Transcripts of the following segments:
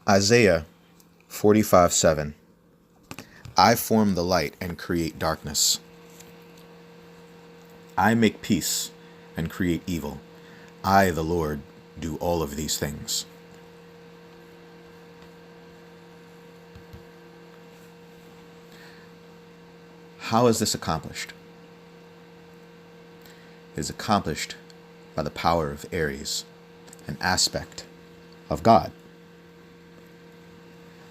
Isaiah 45:7. I form the light and create darkness. I make peace and create evil. I, the Lord, do all of these things. How is this accomplished? It is accomplished by the power of Aries, an aspect of God.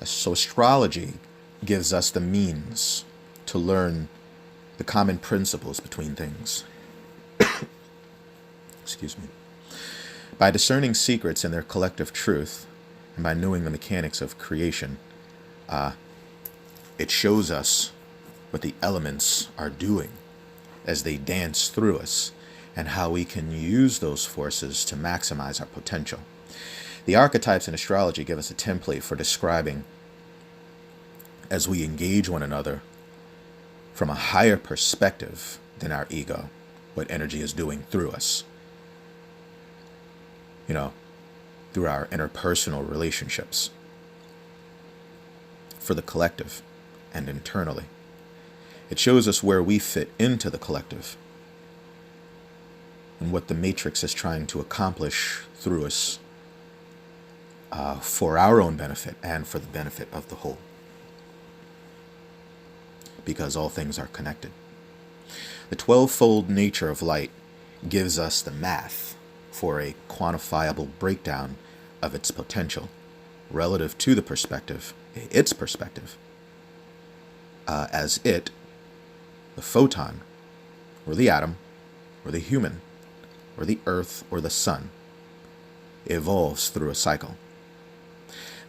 So astrology gives us the means to learn the common principles between things. Excuse me. By discerning secrets in their collective truth, and by knowing the mechanics of creation, it shows us what the elements are doing as they dance through us, and how we can use those forces to maximize our potential. The archetypes in astrology give us a template for describing, as we engage one another from a higher perspective than our ego, what energy is doing through us. Through our interpersonal relationships, for the collective and internally. It shows us where we fit into the collective and what the matrix is trying to accomplish through us, for our own benefit and for the benefit of the whole, because all things are connected. The 12-fold nature of light gives us the math for a quantifiable breakdown of its potential relative to the perspective, its perspective, as it, the photon, or the atom, or the human, or the earth, or the sun, evolves through a cycle.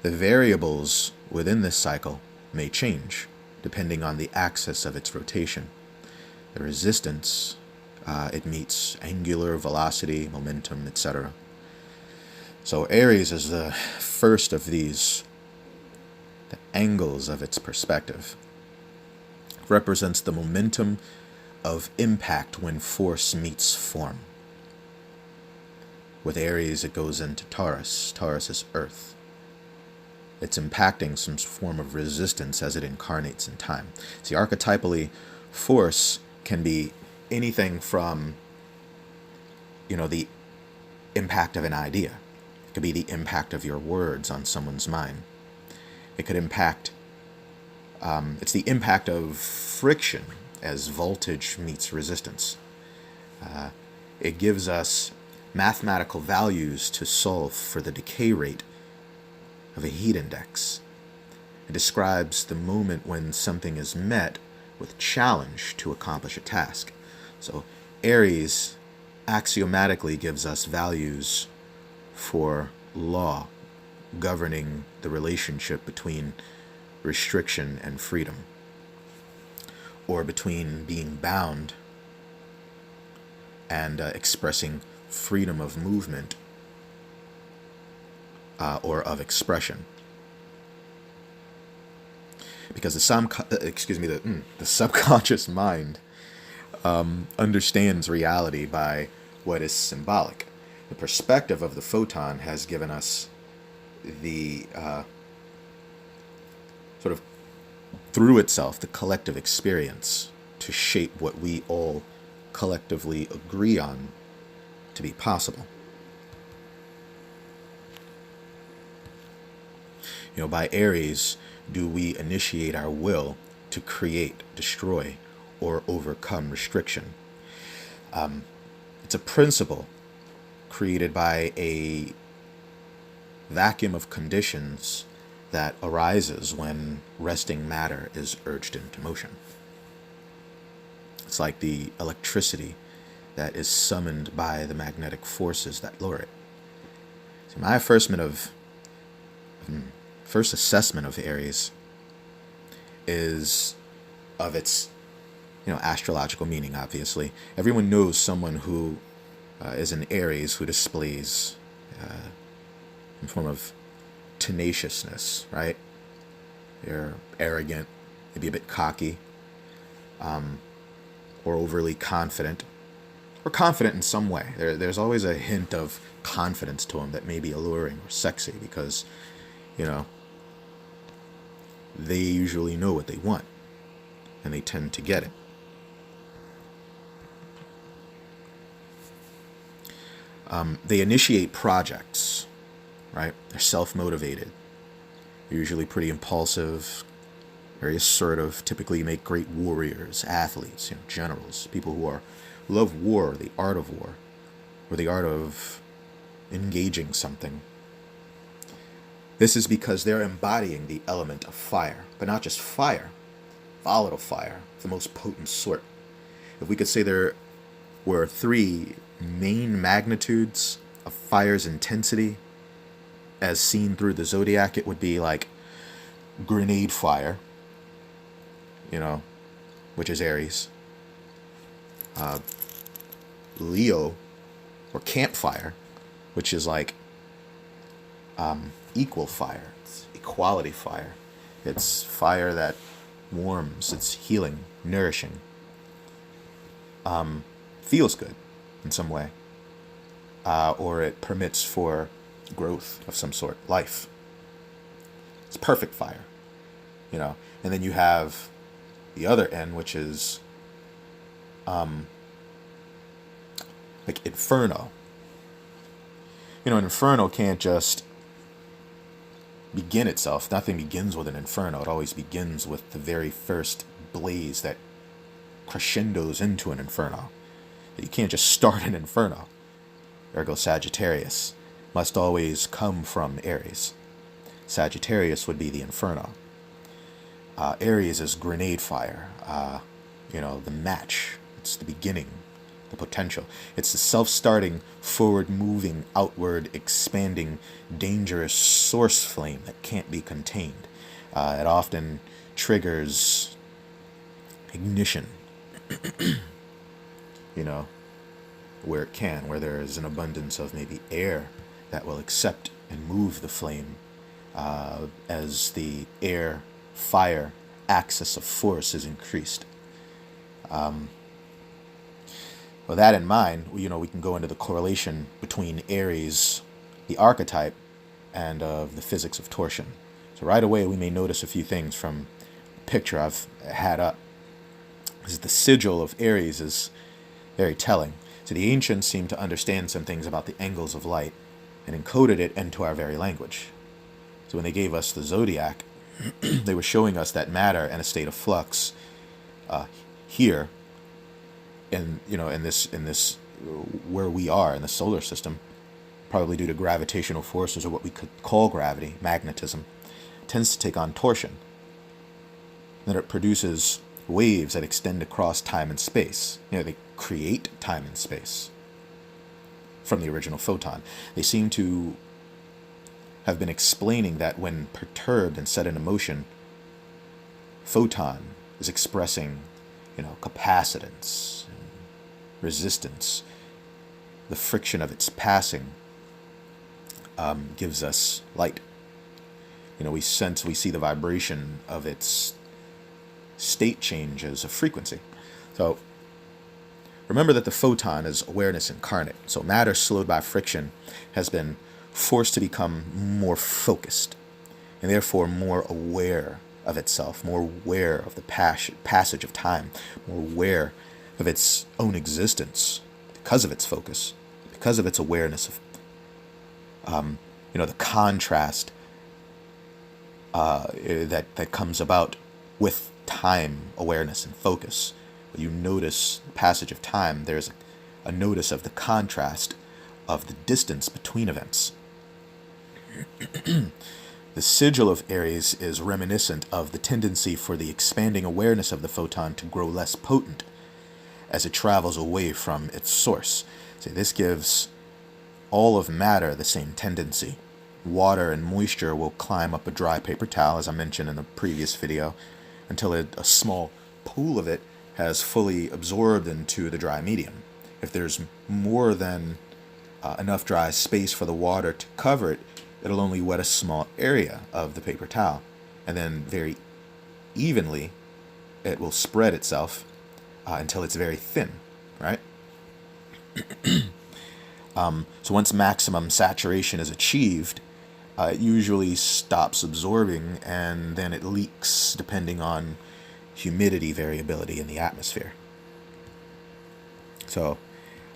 The variables within this cycle may change depending on the axis of its rotation, the resistance it meets, angular velocity, momentum, etc. So Aries is the first of these, the angles of its perspective. It represents the momentum of impact when force meets form. With Aries, it goes into Taurus. Taurus is earth. It's impacting some form of resistance as it incarnates in time. See, archetypally, force can be anything from, the impact of an idea. It could be the impact of your words on someone's mind. It could impact, it's the impact of friction as voltage meets resistance. It gives us mathematical values to solve for the decay rate of a heat index. It describes the moment when something is met with challenge to accomplish a task. So Aries axiomatically gives us values for law governing the relationship between restriction and freedom, or between being bound and expressing freedom of movement or of expression. Because the subconscious mind understands reality by what is symbolic. The perspective of the photon has given us the sort of, through itself, the collective experience to shape what we all collectively agree on to be possible. By Aries, do we initiate our will to create, destroy, or overcome restriction. It's a principle created by a vacuum of conditions that arises when resting matter is urged into motion. It's like the electricity that is summoned by the magnetic forces that lure it. So my first assessment of Aries is of its astrological meaning. Obviously, everyone knows someone who is an Aries who displays some form of tenaciousness, right? They're arrogant, maybe a bit cocky, or overly confident, or confident in some way. There's always a hint of confidence to them that may be alluring or sexy, because you know, they usually know what they want, and they tend to get it. They initiate projects, right? They're self-motivated. They're usually pretty impulsive, very assertive, typically make great warriors, athletes, generals, people who love war, the art of war, or the art of engaging something. This is because they're embodying the element of fire, but not just fire, volatile fire, the most potent sort. If we could say there were 3 main magnitudes of fire's intensity as seen through the Zodiac, it would be like grenade fire, which is Aries, Leo, or campfire, which is like equal fire. It's equality fire. It's fire that warms. It's healing, nourishing, feels good in some way, or it permits for growth of some sort, life. It's perfect fire, and then you have the other end, which is like inferno. An inferno can't just begin itself. Nothing begins with an inferno. It always begins with the very first blaze that crescendos into an inferno. You can't just start an inferno. Ergo Sagittarius must always come from Aries. Sagittarius would be the inferno. Aries is grenade fire. The match. It's the beginning, the potential. It's the self-starting, forward-moving, outward, expanding, dangerous source flame that can't be contained. It often triggers ignition, where it can, where there is an abundance of maybe air that will accept and move the flame as the air-fire axis of force is increased. With that in mind, we can go into the correlation between Aries, the archetype, and the physics of torsion. So right away, we may notice a few things from the picture I've had up. The sigil of Aries is very telling. So the ancients seem to understand some things about the angles of light and encoded it into our very language. So when they gave us the Zodiac, they were showing us that matter in a state of flux here, in this where we are in the solar system, probably due to gravitational forces or what we could call gravity, magnetism, tends to take on torsion. Then it produces waves that extend across time and space. They create time and space from the original photon. They seem to have been explaining that when perturbed and set in motion, photon is expressing, capacitance, and resistance. The friction of its passing gives us light. We see the vibration of its state change as a frequency. So remember that the photon is awareness incarnate. So matter slowed by friction has been forced to become more focused and therefore more aware of itself, more aware of the passage of time, more aware of its own existence because of its focus, because of its awareness of the contrast that comes about with time awareness and focus. When you notice the passage of time, there's a notice of the contrast of the distance between events. The sigil of Aries is reminiscent of the tendency for the expanding awareness of the photon to grow less potent as it travels away from its source. So this gives all of matter the same tendency. Water and moisture will climb up a dry paper towel, as I mentioned in the previous video, until a small pool of it has fully absorbed into the dry medium. If there's more than enough dry space for the water to cover it, it'll only wet a small area of the paper towel, and then very evenly it will spread itself until it's very thin, right? So once maximum saturation is achieved, it usually stops absorbing, and then it leaks depending on humidity variability in the atmosphere. So,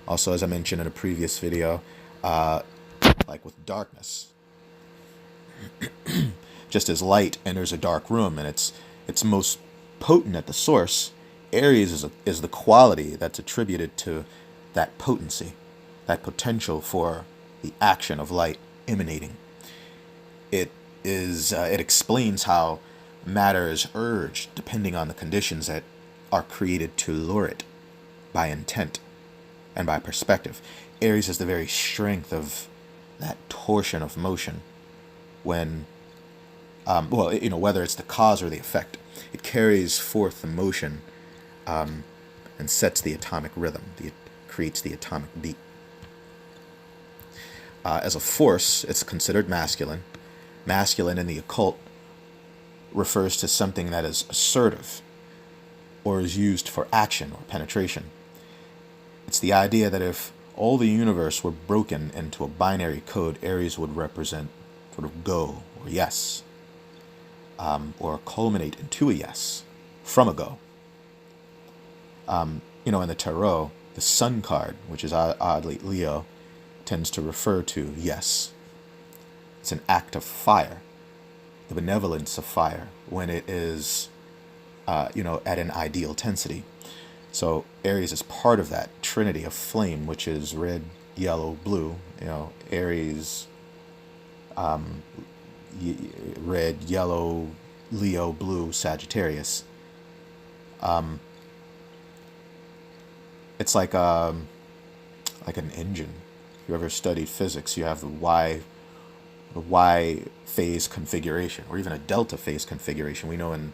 also, as I mentioned in a previous video, like with darkness, just as light enters a dark room and it's most potent at the source, Aries is the quality that's attributed to that potency, that potential for the action of light emanating. It explains how matter is urged depending on the conditions that are created to lure it by intent and by perspective. Aries is the very strength of that torsion of motion when, whether it's the cause or the effect, it carries forth the motion and sets the atomic rhythm. It creates the atomic beat. As a force, it's considered masculine. Masculine in the occult refers to something that is assertive or is used for action or penetration. It's the idea that if all the universe were broken into a binary code, Aries would represent sort of go or yes, or culminate into a yes from a go. In the tarot, the Sun card, which is oddly Leo, tends to refer to yes. It's an act of fire, the benevolence of fire, when it is, at an ideal tensity. So Aries is part of that trinity of flame, which is red, yellow, blue. Aries, red, yellow, Leo, blue, Sagittarius. It's like an engine. If you ever studied physics, you have the Y phase configuration, or even a delta phase configuration. We know in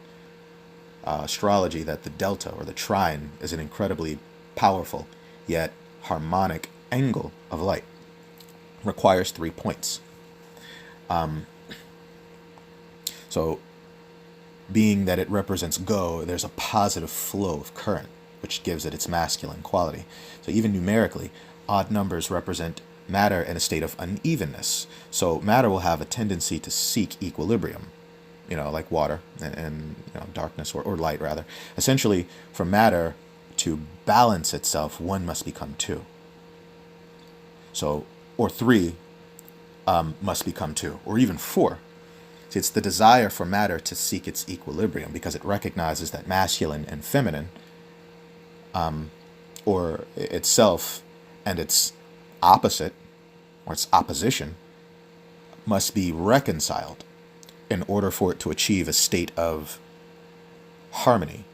astrology that the delta or the trine is an incredibly powerful yet harmonic angle of light. Requires 3 points. So being that it represents go, there's a positive flow of current, which gives it its masculine quality. So even numerically, odd numbers represent matter in a state of unevenness. So matter will have a tendency to seek equilibrium, like water and darkness or light, rather. Essentially, for matter to balance itself, one must become two. So, or three must become two, or even four. See, it's the desire for matter to seek its equilibrium because it recognizes that masculine and feminine, or itself and its opposite, or its opposition, must be reconciled in order for it to achieve a state of harmony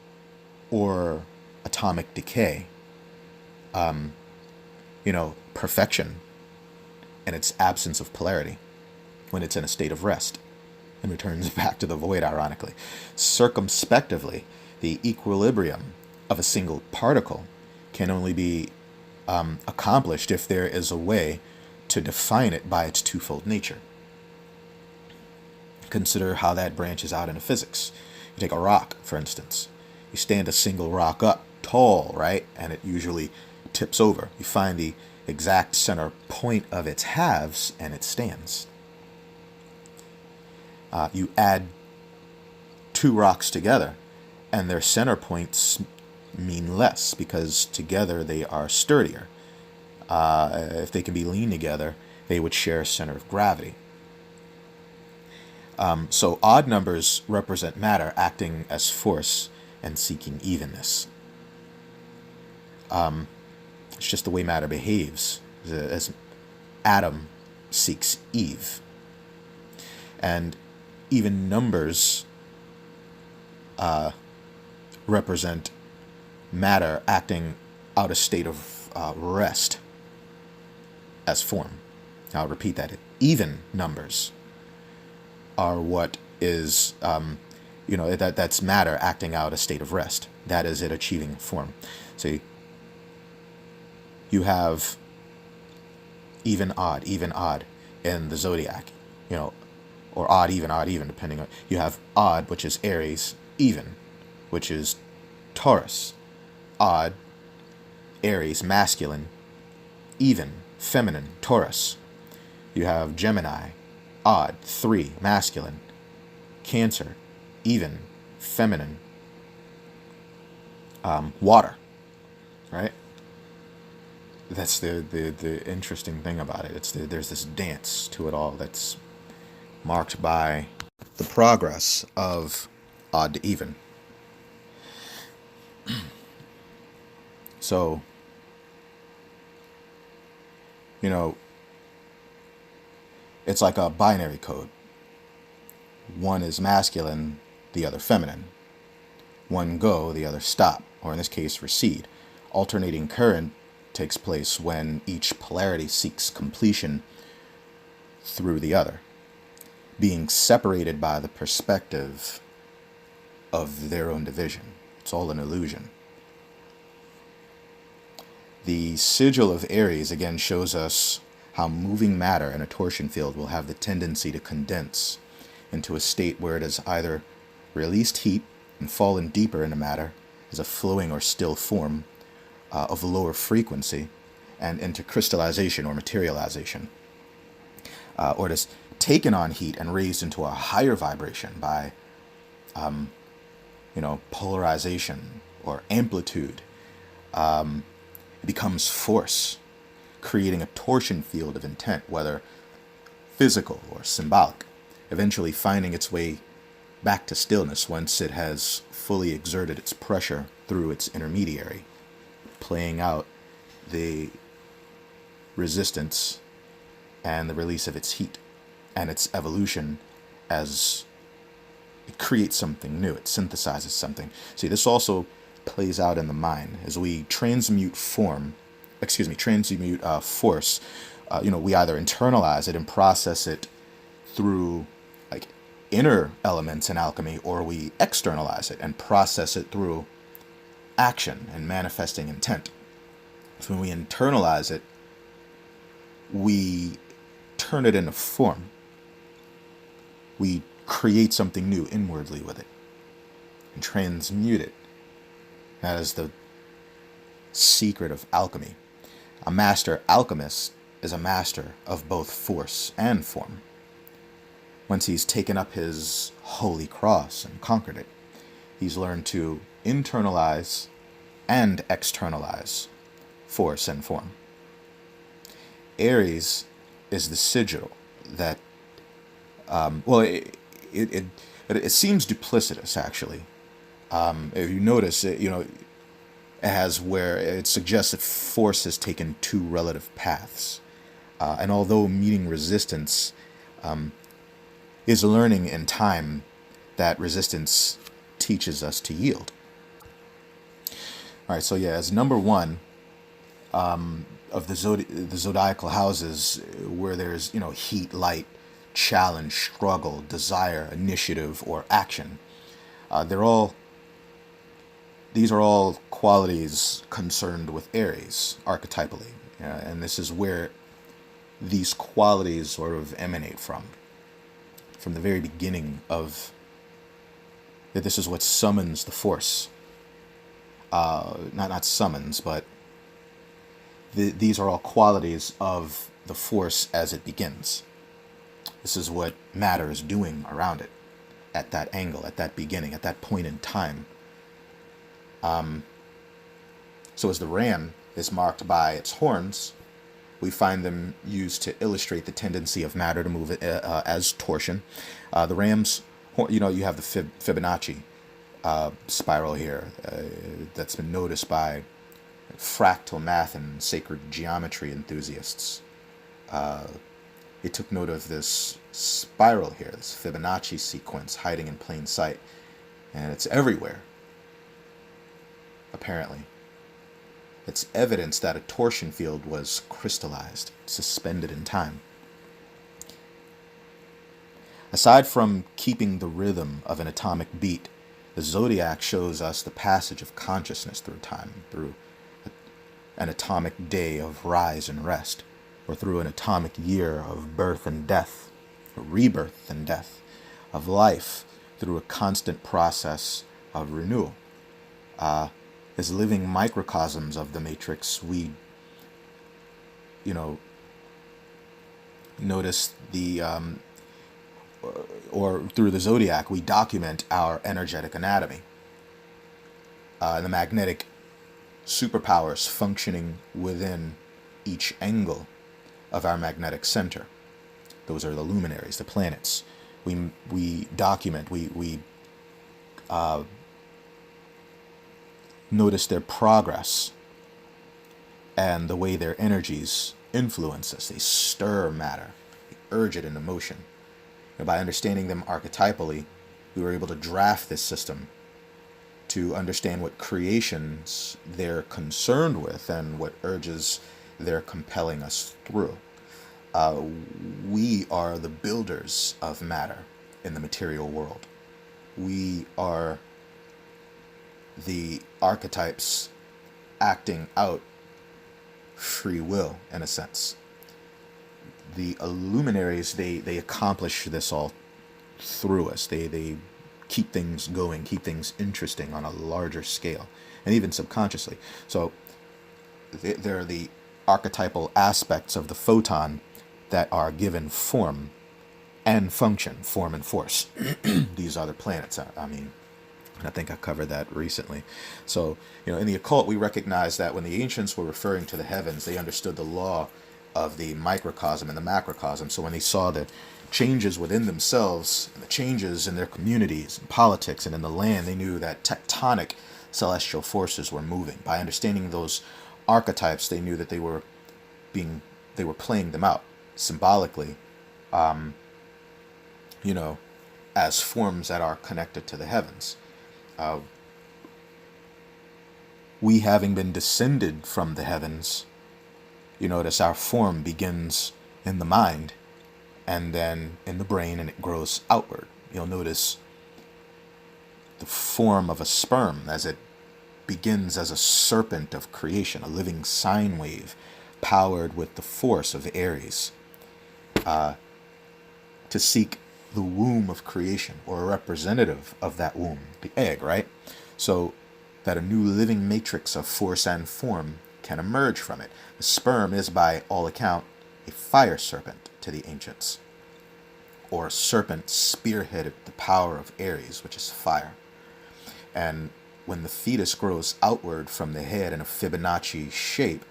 or atomic decay, perfection in its absence of polarity, when it's in a state of rest and returns back to the void, ironically. Circumspectively, the equilibrium of a single particle can only be accomplished if there is a way to define it by its twofold nature. Consider how that branches out into physics. You take a rock, for instance. You stand a single rock up tall, right? And it usually tips over. You find the exact center point of its halves, and it stands. You add two rocks together, and their center points mean less because together they are sturdier. If they can be leaned together, they would share a center of gravity. So odd numbers represent matter acting as force and seeking evenness. It's just the way matter behaves, as Adam seeks Eve. And even numbers represent matter acting out a state of rest as form. I'll repeat that. Even numbers are what is, that's matter acting out a state of rest. That is it achieving form. See, you have even odd in the Zodiac, or odd even, depending on, you have odd, which is Aries, even, which is Taurus, odd, Aries, masculine, even, feminine, Taurus. You have Gemini, odd, 3, masculine, Cancer, even, feminine, water, right? That's the interesting thing about it. There's this dance to it all that's marked by the progress of odd to even. So, it's like a binary code. One is masculine, the other feminine. One go, the other stop, or in this case, recede. Alternating current takes place when each polarity seeks completion through the other, being separated by the perspective of their own division. It's all an illusion. The sigil of Aries again shows us how moving matter in a torsion field will have the tendency to condense into a state where it has either released heat and fallen deeper into matter as a flowing or still form of lower frequency, and into crystallization or materialization, or it has taken on heat and raised into a higher vibration by polarization or amplitude. It becomes force, creating a torsion field of intent, whether physical or symbolic, eventually finding its way back to stillness once it has fully exerted its pressure through its intermediary, playing out the resistance and the release of its heat and its evolution as it creates something new. It synthesizes something. See, this also plays out in the mind as we transmute force. We either internalize it and process it through like inner elements in alchemy, or we externalize it and process it through action and manifesting intent. So when we internalize it, we turn it into form. We create something new inwardly with it and transmute it. That is the secret of alchemy. A master alchemist is a master of both force and form. Once he's taken up his holy cross and conquered it, he's learned to internalize and externalize force and form. Aries is the sigil that, it seems duplicitous actually. If you notice, it has where it suggests that force has taken two relative paths. And although meeting resistance is learning in time, that resistance teaches us to yield. All right, so yeah, as number one of the zodiacal houses, where there's heat, light, challenge, struggle, desire, initiative, or action, these are all qualities concerned with Aries archetypally, and this is where these qualities sort of emanate from the very beginning of that. This is what summons the force. Not summons, but these are all qualities of the force as it begins. This is what matter is doing around it, at that angle, at that beginning, at that point in time. So as the ram is marked by its horns, we find them used to illustrate the tendency of matter to move as torsion. The ram's, you have the Fibonacci spiral here that's been noticed by fractal math and sacred geometry enthusiasts. They took note of this spiral here, this Fibonacci sequence hiding in plain sight, and it's everywhere, apparently. It's evidence that a torsion field was crystallized, suspended in time. Aside from keeping the rhythm of an atomic beat, the Zodiac shows us the passage of consciousness through time, through an atomic day of rise and rest, or through an atomic year of birth and death, rebirth and death, of life through a constant process of renewal. As living microcosms of the matrix, we, notice the or through the Zodiac, we document our energetic anatomy, and the magnetic superpowers functioning within each angle of our magnetic center. Those are the luminaries, the planets. We document, we notice their progress and the way their energies influence us. They stir matter, they urge it into motion. And by understanding them archetypally, we were able to draft this system to understand what creations they're concerned with and what urges they're compelling us through. We are the builders of matter in the material world. We are the archetypes acting out free will, in a sense. The luminaries, they accomplish this all through us. They keep things going, keep things interesting on a larger scale, and even subconsciously. So they're the archetypal aspects of the photon that are given form and function, form and force. These are the planets. I think I covered that recently. So, in the occult, we recognize that when the ancients were referring to the heavens, they understood the law of the microcosm and the macrocosm. So when they saw the changes within themselves and the changes in their communities and politics and in the land, they knew that tectonic celestial forces were moving. By understanding those archetypes, they knew that they were playing them out symbolically, as forms that are connected to the heavens. We having been descended from the heavens, you notice our form begins in the mind and then in the brain, and it grows outward. You'll notice the form of a sperm as it begins as a serpent of creation, a living sine wave powered with the force of Aries, to seek the womb of creation, or a representative of that womb, the egg, right? So that a new living matrix of force and form can emerge from it. The sperm is, by all account, a fire serpent to the ancients, or a serpent spearheaded the power of Aries, which is fire. And when the fetus grows outward from the head in a Fibonacci shape,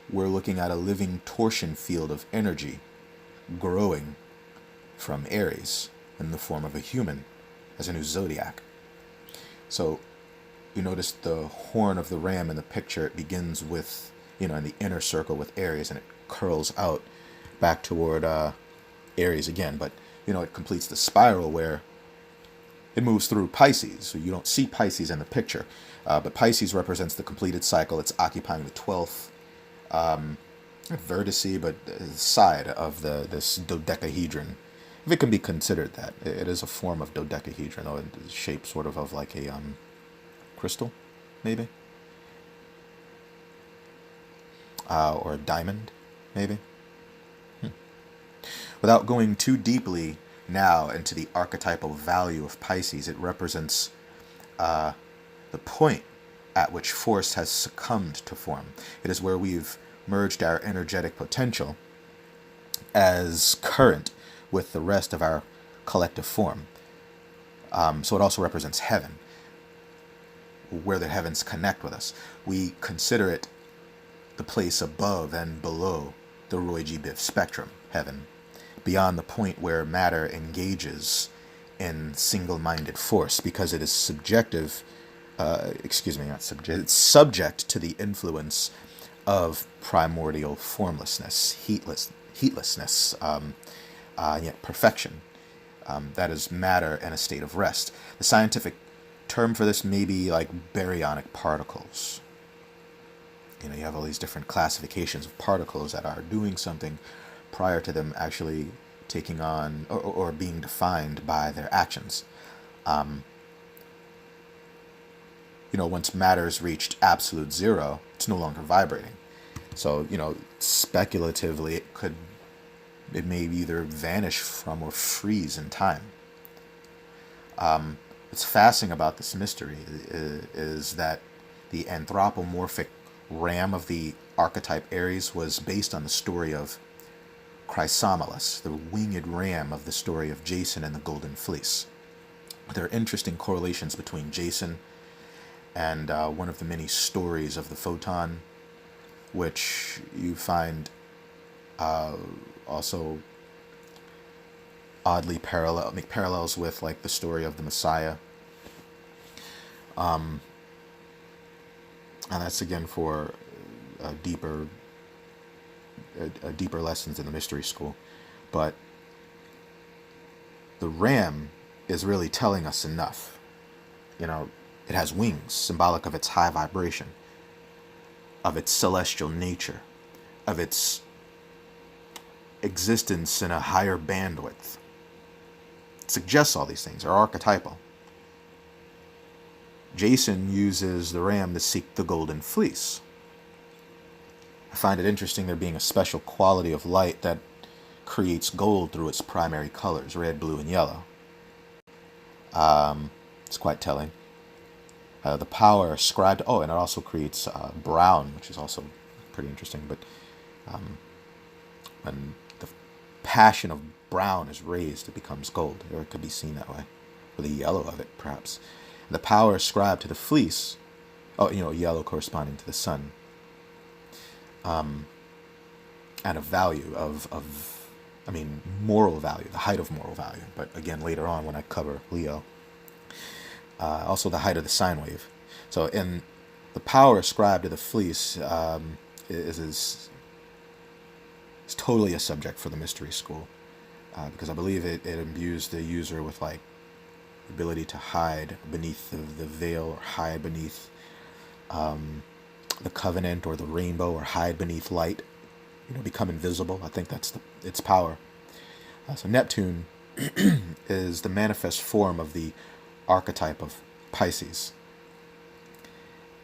we're looking at a living torsion field of energy growing from Aries in the form of a human as a new zodiac. So you notice the horn of the ram in the picture. It begins with, in the inner circle with Aries, and it curls out back toward Aries again. But, it completes the spiral where it moves through Pisces. So you don't see Pisces in the picture. But Pisces represents the completed cycle. It's occupying the 12th vertice, but side of this dodecahedron, if it can be considered that. It is a form of dodecahedron, though it's shaped sort of like a crystal, maybe, or a diamond, maybe. Without going too deeply now into the archetypal value of Pisces, it represents the point at which force has succumbed to form. It is where we've merged our energetic potential as current with the rest of our collective form. So it also represents heaven, where the heavens connect with us. We consider it the place above and below the Roy G. Biv spectrum, heaven, beyond the point where matter engages in single-minded force, because it is subjective, it's subject to the influence of primordial formlessness, heatlessness, yet perfection. That is matter in a state of rest. The scientific term for this may be like baryonic particles. You have all these different classifications of particles that are doing something prior to them actually taking on or being defined by their actions. Once matter's reached absolute zero, it's no longer vibrating. So, speculatively, it may either vanish from or freeze in time. What's fascinating about this mystery is that the anthropomorphic ram of the archetype Aries was based on the story of Chrysomelas, the winged ram of the story of Jason and the Golden Fleece. There are interesting correlations between Jason and one of the many stories of the photon, which you find also oddly make parallels with like the story of the Messiah. And that's again for deeper lessons in the mystery school. But the ram is really telling us enough. You know, it has wings, symbolic of its high vibration, of its celestial nature, of its existence in a higher bandwidth. It suggests all these things are archetypal. Jason uses the ram to seek the Golden Fleece. I find it interesting there being a special quality of light that creates gold through its primary colors, red, blue, and yellow. It's quite telling. The power ascribed, and it also creates brown, which is also pretty interesting. But when the passion of brown is raised, it becomes gold, or it could be seen that way, or the yellow of it, perhaps. And the power ascribed to the fleece, yellow corresponding to the sun, and a value moral value, the height of moral value. But again, later on when I cover Leo, also the height of the sine wave. So in the power ascribed to the fleece is totally a subject for the mystery school, because I believe it imbues the user with like the ability to hide beneath the veil, or hide beneath the covenant or the rainbow, or hide beneath light, become invisible. I think that's its power. So Neptune is the manifest form of the archetype of Pisces,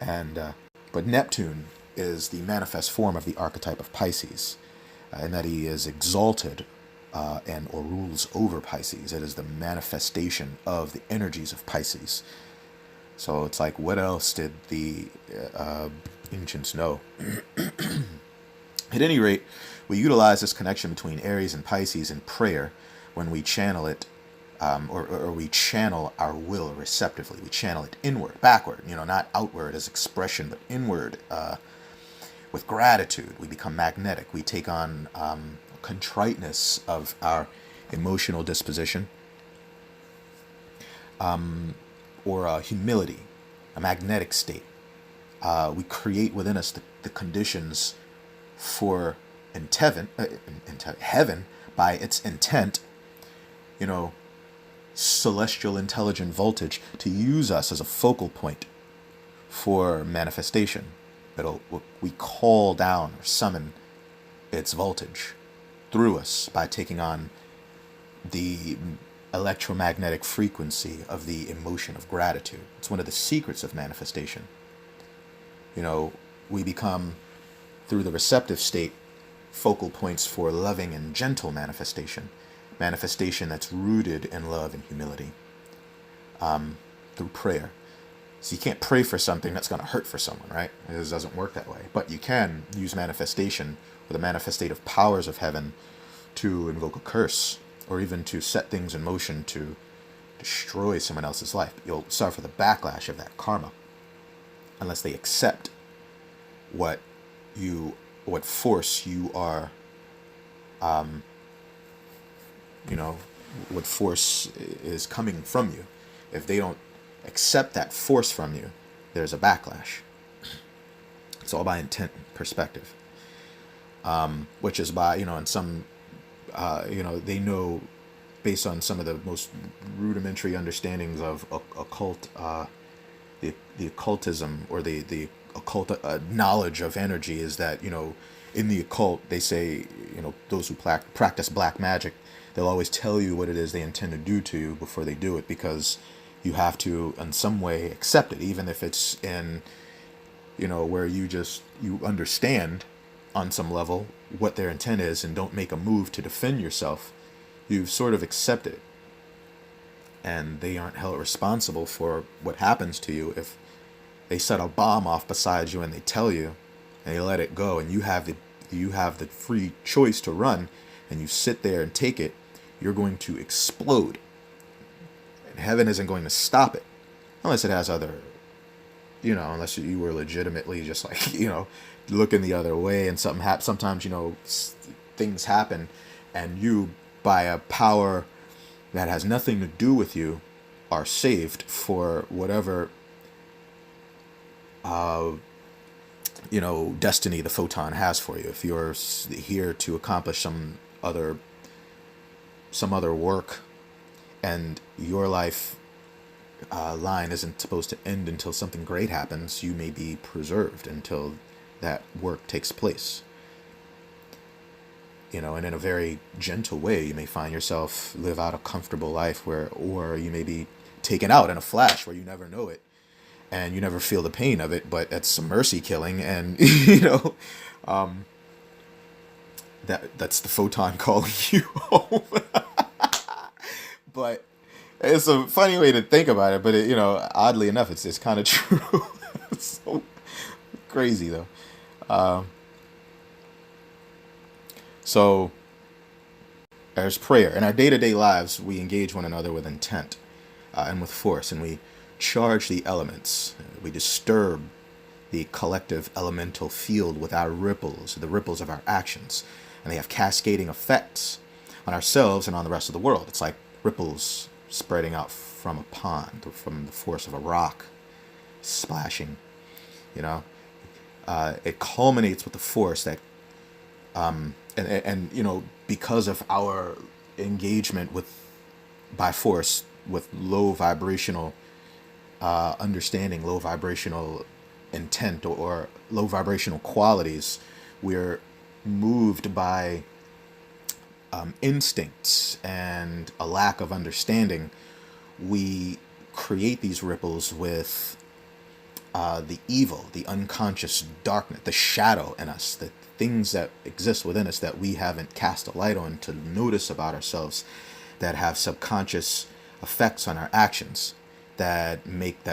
and but Neptune is the manifest form of the archetype of Pisces, in that he is exalted or rules over Pisces. It is the manifestation of the energies of Pisces. So it's like, what else did the ancients know? At any rate, we utilize this connection between Aries and Pisces in prayer when we channel it, or we channel our will receptively. We channel it inward, backward, not outward as expression, but inward. With gratitude, we become magnetic. We take on contriteness of our emotional disposition, or humility, a magnetic state. We create within us the conditions for heaven by its intent, celestial intelligent voltage, to use us as a focal point for manifestation. We call down or summon its voltage through us by taking on the electromagnetic frequency of the emotion of gratitude. It's one of the secrets of manifestation. We become, through the receptive state, focal points for loving and gentle manifestation that's rooted in love and humility, through prayer. So you can't pray for something that's going to hurt for someone, right? It doesn't work that way. But you can use manifestation, or the manifestative powers of heaven, to invoke a curse, or even to set things in motion to destroy someone else's life. You'll suffer the backlash of that karma unless they accept what force you are, what force is coming from you. If they don't accept that force from you, there's a backlash. It's all by intent and perspective, which is by, in some, they know, based on some of the most rudimentary understandings of occult, the occultism, or the occult knowledge of energy, is that, in the occult, they say, those who practice black magic, they'll always tell you what it is they intend to do to you before they do it, because you have to, in some way, accept it, even if it's in, where you understand on some level what their intent is and don't make a move to defend yourself. You've sort of accepted it, and they aren't held responsible for what happens to you if they set a bomb off beside you and they tell you, and they let it go, and you have the free choice to run. and you sit there and take it, you're going to explode. And heaven isn't going to stop it. Unless it has other, unless you were legitimately just like, looking the other way and something happens. Sometimes, things happen and you, by a power that has nothing to do with you, are saved for whatever, destiny the photon has for you. If you're here to accomplish some other work and your life line isn't supposed to end until something great happens, you may be preserved until that work takes place. And in a very gentle way, you may find yourself live out a comfortable life or you may be taken out in a flash where you never know it and you never feel the pain of it, but that's some mercy killing, and that's the photon calling you home. But it's a funny way to think about it, but oddly enough, it's kind of true. It's so crazy though. So there's prayer. In our day-to-day lives, we engage one another with intent and with force, and we charge the elements. We disturb the collective elemental field with our ripples, the ripples of our actions, and they have cascading effects on ourselves and on the rest of the world. It's like ripples spreading out from a pond or from the force of a rock splashing. It culminates with the force that and because of our engagement by force with low vibrational understanding, low vibrational intent, or low vibrational qualities, we're moved by instincts and a lack of understanding. We create these ripples with the evil, the unconscious darkness, the shadow in us, the things that exist within us that we haven't cast a light on to notice about ourselves, that have subconscious effects on our actions, that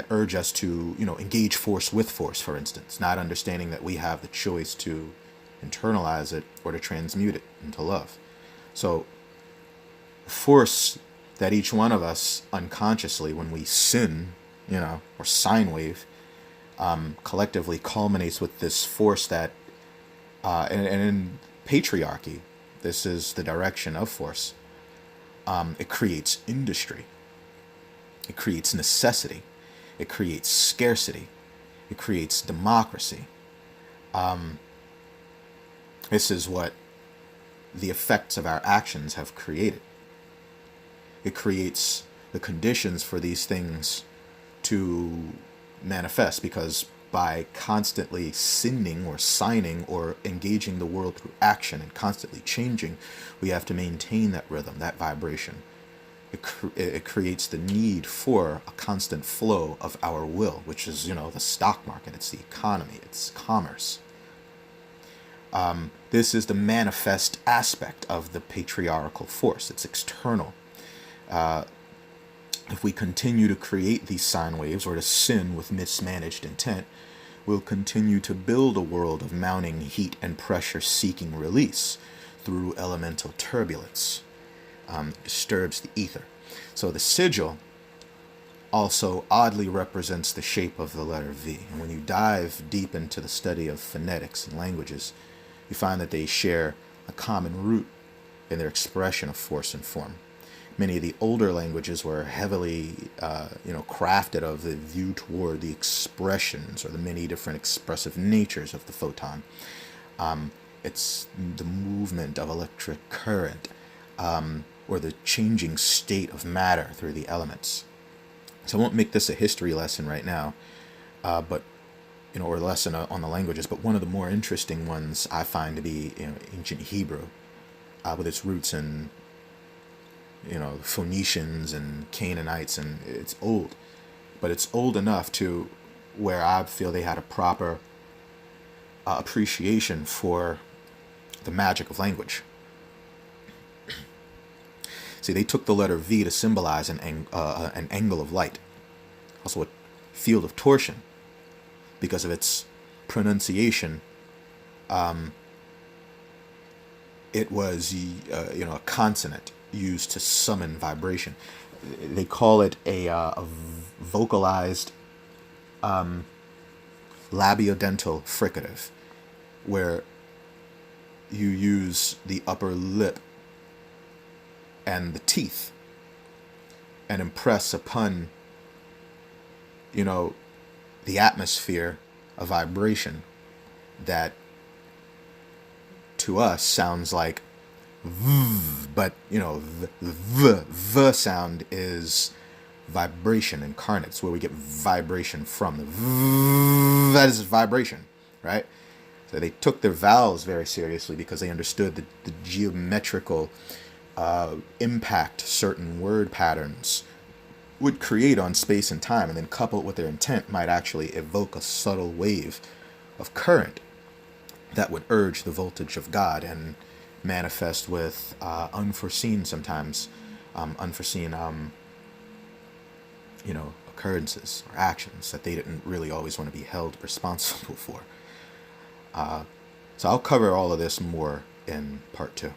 urge us to engage force with force, for instance, not understanding that we have the choice to internalize it or to transmute it into love. So force that each one of us unconsciously, when we sin, or sine wave, collectively culminates with this force that and in patriarchy, this is the direction of force. It creates industry. It creates necessity. It creates scarcity. It creates democracy. This is what the effects of our actions have created. It creates the conditions for these things to manifest, because by constantly sinning or signing or engaging the world through action and constantly changing, we have to maintain that rhythm, that vibration. It creates the need for a constant flow of our will, which is, the stock market, it's the economy, it's commerce. This is the manifest aspect of the patriarchal force. It's external. If we continue to create these sine waves or to sin with mismanaged intent, we'll continue to build a world of mounting heat and pressure seeking release through elemental turbulence. Disturbs the ether. So the sigil also oddly represents the shape of the letter V. And when you dive deep into the study of phonetics and languages, you find that they share a common root in their expression of force and form. Many of the older languages were heavily, crafted of the view toward the expressions or the many different expressive natures of the photon. It's the movement of electric current, or the changing state of matter through the elements. So I won't make this a history lesson right now, or a lesson on the languages. But one of the more interesting ones I find to be ancient Hebrew, with its roots in Phoenicians and Canaanites, and it's old, but it's old enough to where I feel they had a proper appreciation for the magic of language. See, they took the letter V to symbolize an angle of light, also a field of torsion, because of its pronunciation it was a consonant used to summon vibration. They call it a vocalized labiodental fricative, where you use the upper lip and the teeth and impress upon, the atmosphere a vibration that to us sounds like v, but the sound is vibration incarnate. It's where we get vibration from. The v, that is vibration, right? So they took their vowels very seriously because they understood the geometrical impact certain word patterns would create on space and time, and then coupled with their intent might actually evoke a subtle wave of current that would urge the voltage of God and manifest with unforeseen occurrences or actions that they didn't really always want to be held responsible for. So I'll cover all of this more in part 2.